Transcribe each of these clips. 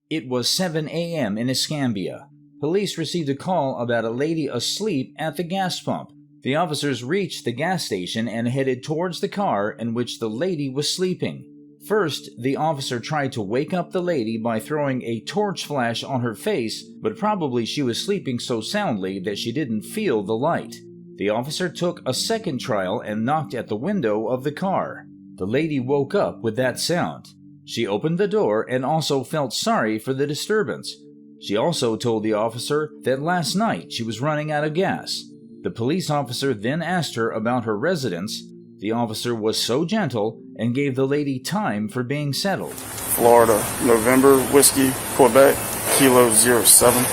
It was 7 a.m. in Escambia. Police received a call about a lady asleep at the gas pump. The officers reached the gas station and headed towards the car in which the lady was sleeping. First, the officer tried to wake up the lady by throwing a torch flash on her face, but probably she was sleeping so soundly that she didn't feel the light. The officer took a second trial and knocked at the window of the car. The lady woke up with that sound. She opened the door and also felt sorry for the disturbance. She also told the officer that last night she was running out of gas. The police officer then asked her about her residence. The officer was so gentle and gave the lady time for being settled. Florida, November, Whiskey, Quebec, Kilo 07,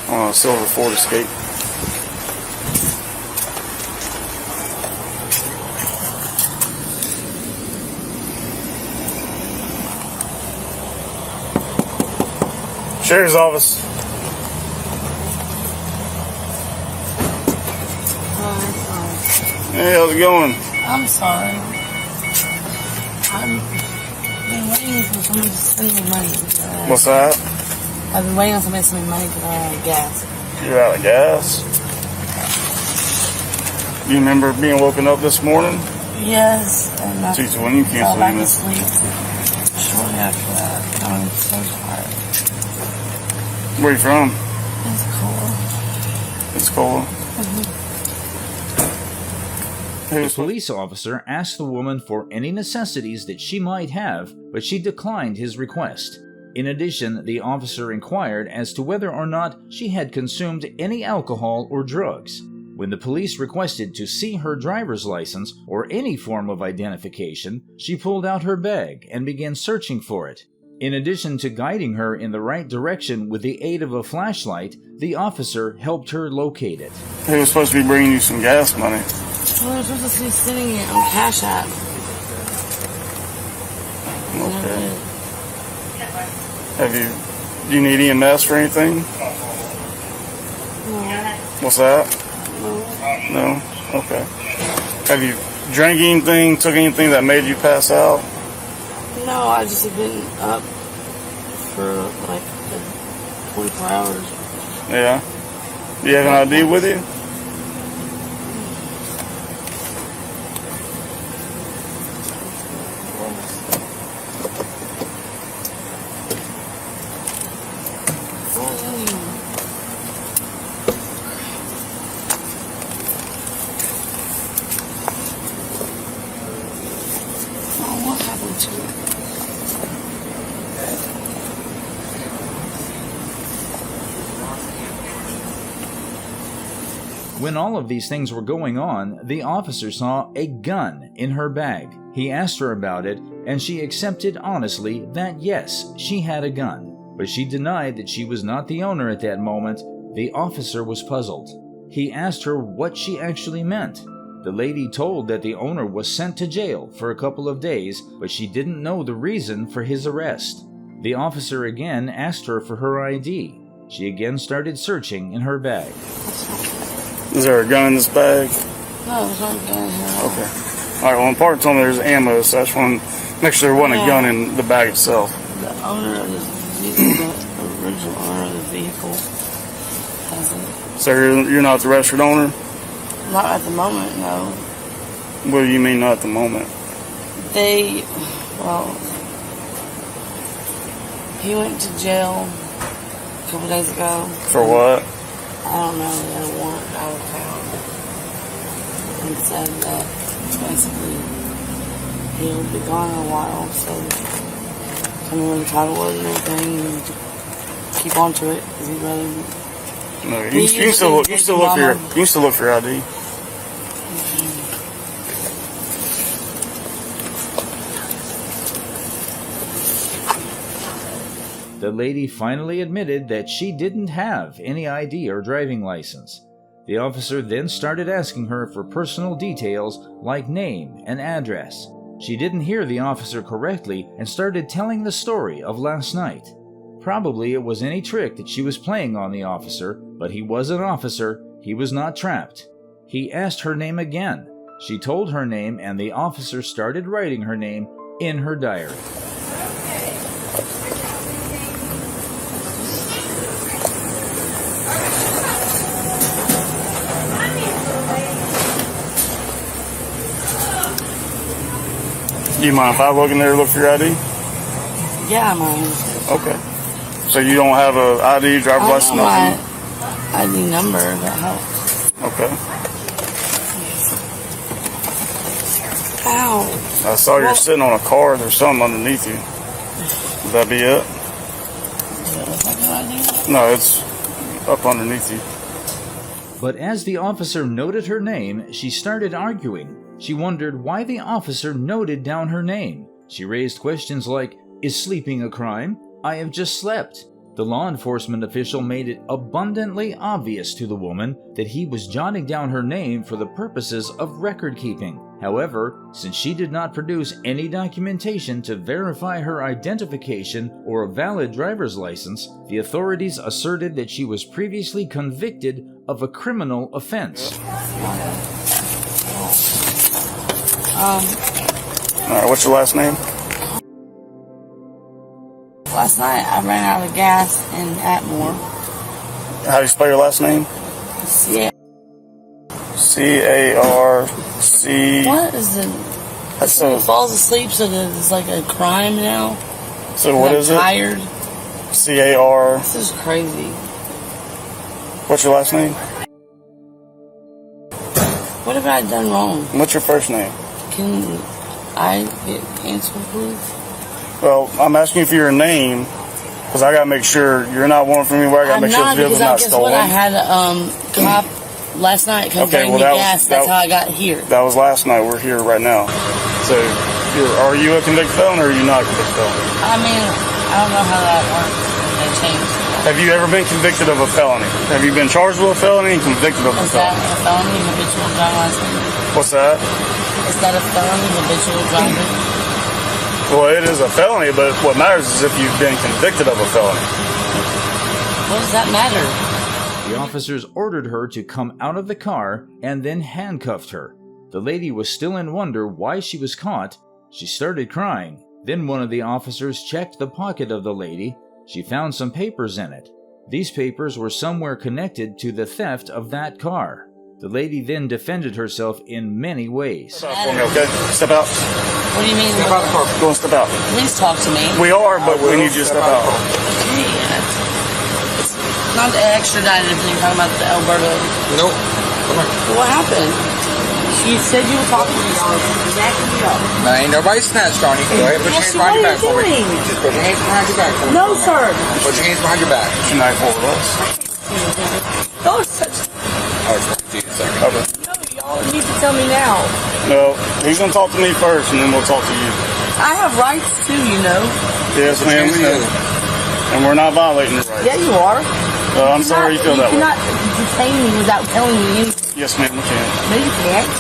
on a silver Ford Escape. Sheriff's Office. Hey, how's it going? I'm sorry. I've been waiting for someone to send me money. What's that? I've been waiting on somebody to send me money because I'm out of gas. You're out of gas? Do you remember being woken up this morning? Yes. And I Jeez, when you fell back canceled asleep shortly after that. I'm so tired. Where are you from? It's cold. Pensacola. The police officer asked the woman for any necessities that she might have, but she declined his request. In addition, the officer inquired as to whether or not she had consumed any alcohol or drugs. When the police requested to see her driver's license or any form of identification, she pulled out her bag and began searching for it. In addition to guiding her in the right direction with the aid of a flashlight, the officer helped her locate it. He was supposed to be bringing you some gas money. Well, I'm supposed to be sending it on Cash App. Okay. Do you need EMS for anything? No. What's that? No. No? Okay. Have you drank anything, took anything that made you pass out? No, I just have been up for like 24 hours. Yeah. Do you have an ID with you? What happened to it? When all of these things were going on, the officer saw a gun in her bag. He asked her about it, and she accepted honestly that yes, she had a gun. But she denied that she was not the owner at that moment. The officer was puzzled. He asked her what she actually meant. The lady told that the owner was sent to jail for a couple of days, but she didn't know the reason for his arrest. The officer again asked her for her ID. She again started searching in her bag. Is there a gun in this bag? No, there's no gun here. Okay. Alright, well, Park told me there's ammo, so I just want to make sure there wasn't a gun in the bag itself. The owner of the original owner of the vehicle hasn't. So you're not the registered owner? Not at the moment, no. What do you mean not at the moment? He went to jail a couple days ago. For what? I don't know, they had a warrant out of town. And said that basically he'll be gone in a while, so come in with the title load and everything and keep on to it because he'd rather. No, you can still look for your ID. The lady finally admitted that she didn't have any ID or driving license. The officer then started asking her for personal details like name and address. She didn't hear the officer correctly and started telling the story of last night. Probably it was any trick that she was playing on the officer, but he was an officer, he was not trapped. He asked her name again. She told her name and the officer started writing her name in her diary. You mind if I look in there to look for your ID? Yeah, I'm on. Okay. So you don't have a ID, driver's license, nothing? I ID number, that helps. Okay. Ow. I saw you're sitting on a car. There's something underneath you. Would that be it? No, it's up underneath you. But as the officer noted her name, she started arguing. She wondered why the officer noted down her name. She raised questions like, "Is sleeping a crime? I have just slept." The law enforcement official made it abundantly obvious to the woman that he was jotting down her name for the purposes of record keeping. However, since she did not produce any documentation to verify her identification or a valid driver's license, the authorities asserted that she was previously convicted of a criminal offense. Alright, what's your last name? Last night I ran out of gas in Atmore. How do you spell your last name? Yeah. C-A-R-C... What is it? That's He falls asleep so that it's like a crime now. So what is it? Tired. C-A-R... This is crazy. What's your last name? What have I done wrong? What's your first name? Can I get answered, please? Well, I'm asking you for your name, because I gotta make sure you're not one from anywhere. I gotta make sure this vehicle's not stolen. What I had a cop last night come bring me gas. That's how I got here. That was last night. We're here right now. So, are you a convicted felon or are you not a convicted felon? I mean, I don't know how that works. They changed. Have you ever been convicted of a felony? Have you been charged with a felony and convicted of a felony? Is that a felony, habitual driving license? What's that? Is that a felony, habitual driving? Well, it is a felony, but what matters is if you've been convicted of a felony. What does that matter? The officers ordered her to come out of the car and then handcuffed her. The lady was still in wonder why she was caught. She started crying. Then one of the officers checked the pocket of the lady. She found some papers in it. These papers were somewhere connected to the theft of that car. The lady then defended herself in many ways. Step out for me, okay? Step out. What do you mean? Step out of the car. Go and step out. Please talk to me. We are, but we need you to step out. It's not the extradited if you're talking about the Alberta. Nope. Come on. What happened? You said you were talking to me. Snatching me up. Now, ain't nobody snatched on you. Go ahead, put your hands behind your back for me. Just put your hands behind your back for me. No, sir. Put your hands behind your back. Can I hold us? Don't such. Oh, Jesus. Okay. No, y'all need to tell me now. No, he's going to talk to me first, and then we'll talk to you. I have rights too, you know. Yes, ma'am, we know. And we're not violating your rights. Yeah, you are. I'm sorry you feel that way. You cannot detain me without telling me anything. Yes, ma'am, we can. No, you can't.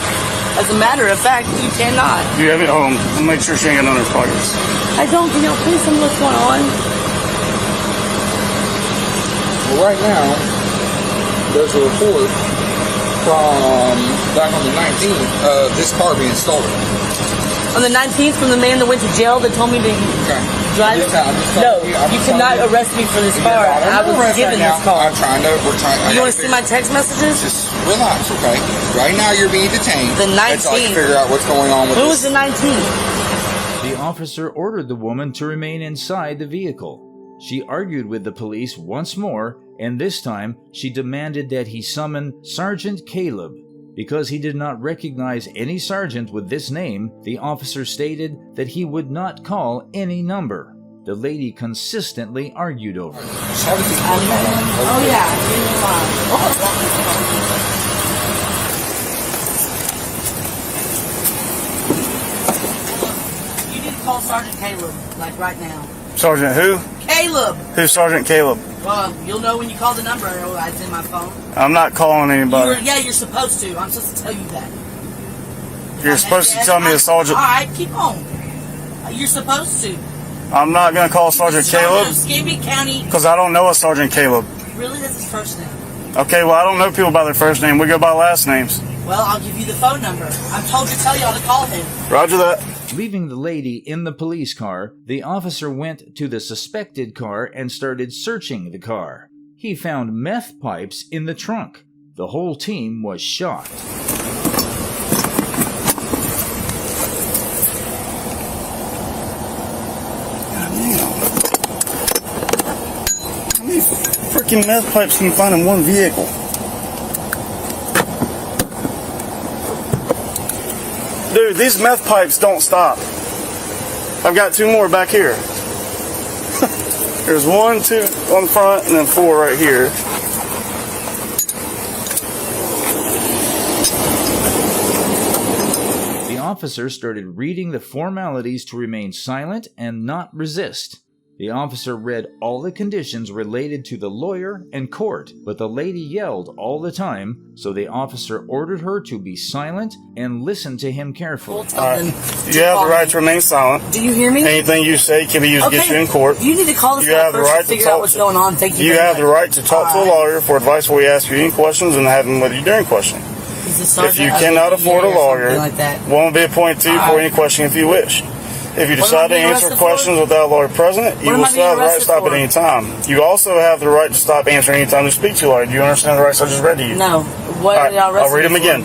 As a matter of fact, you cannot. Do you have it home? We'll make sure she ain't got none of her pockets. I don't, please tell me what's going on. Well, right now, there's a report from back on the 19th of this car being stolen. On the 19th, from the man that went to jail that told me to drive. No, you cannot arrest me for this car. I was given this car. We're trying. You want to see my text messages? Just relax, okay? Right now, you're being detained. The 19th. Let's like figure out what's going on with When this. was the 19th? The officer ordered the woman to remain inside the vehicle. She argued with the police once more, and this time she demanded that he summon Sergeant Caleb. Because he did not recognize any sergeant with this name, the officer stated that he would not call any number. The lady consistently argued over it. Oh, yeah. You need to call Sergeant Caleb, like right now. Sergeant who? Caleb! Who's Sergeant Caleb? Well, you'll know when you call the number. It's in my phone. I'm not calling anybody. You're supposed to. I'm supposed to tell you that. You're supposed to tell me a sergeant. All right, keep on. You're supposed to. I'm not going to call Sergeant Caleb. Escambia County. Because I don't know a Sergeant Caleb. Really? That's his first name. Okay, well, I don't know people by their first name. We go by last names. Well, I'll give you the phone number. I'm told to tell y'all to call him. Roger that. Leaving the lady in the police car, the officer went to the suspected car and started searching the car. He found meth pipes in the trunk. The whole team was shocked. fucking meth pipes can you find in one vehicle? Dude, these meth pipes don't stop. I've got 2 more back here. There's 1, 2 on the front, and then 4 right here. The officer started reading the formalities to remain silent and not resist. The officer read all the conditions related to the lawyer and court, but the lady yelled all the time, so the officer ordered her to be silent and listen to him carefully. You have the right to remain silent. Do you hear me? Anything you say can be used against you in court. You need to call this guy first to figure out what's going on. Thank you. You have the right to talk to a lawyer for advice where we ask you any questions and have them with you during questioning. If you cannot afford a lawyer, one will be appointed to you for any question if you wish. If you decide to answer questions without a lawyer present, you will still have the right to stop at any time. You also have the right to stop answering any time to speak to a lawyer. Do you understand the rights I just read to you? No. What are y'all I'll read them again.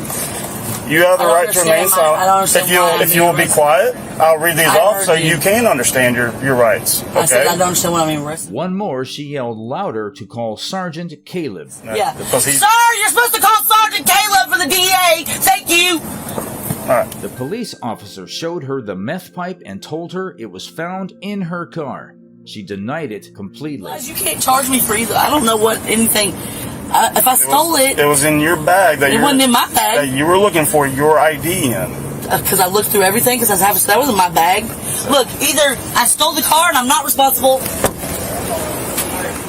You have the right to remain silent. If you will be quiet, I'll read these off so you can understand your rights. Okay? I said I don't understand what I'm being arrested. One more, she yelled louder to call Sergeant Caleb. Yeah. Sir, you're supposed to call Sergeant Caleb for the DA. Thank you. The police officer showed her the meth pipe and told her it was found in her car. She denied it completely. You can't charge me for either. I don't know what anything. If I stole it, it was in your bag. It wasn't in my bag. That you were looking for your ID in. Because I looked through everything. Because that wasn't my bag. Look, either I stole the car and I'm not responsible.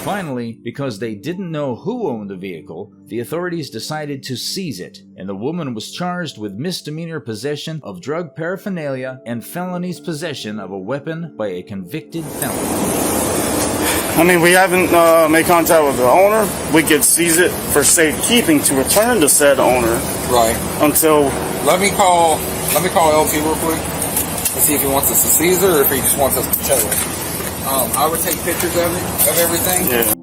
Finally, because they didn't know who owned the vehicle, the authorities decided to seize it, and the woman was charged with misdemeanor possession of drug paraphernalia and felonies possession of a weapon by a convicted felon. I mean, we haven't made contact with the owner. We could seize it for safekeeping to return to said owner. Right. Until... Let me call LT real quick to see if he wants us to seize it or if he just wants us to tow it. I would take pictures of it, of everything. Yeah.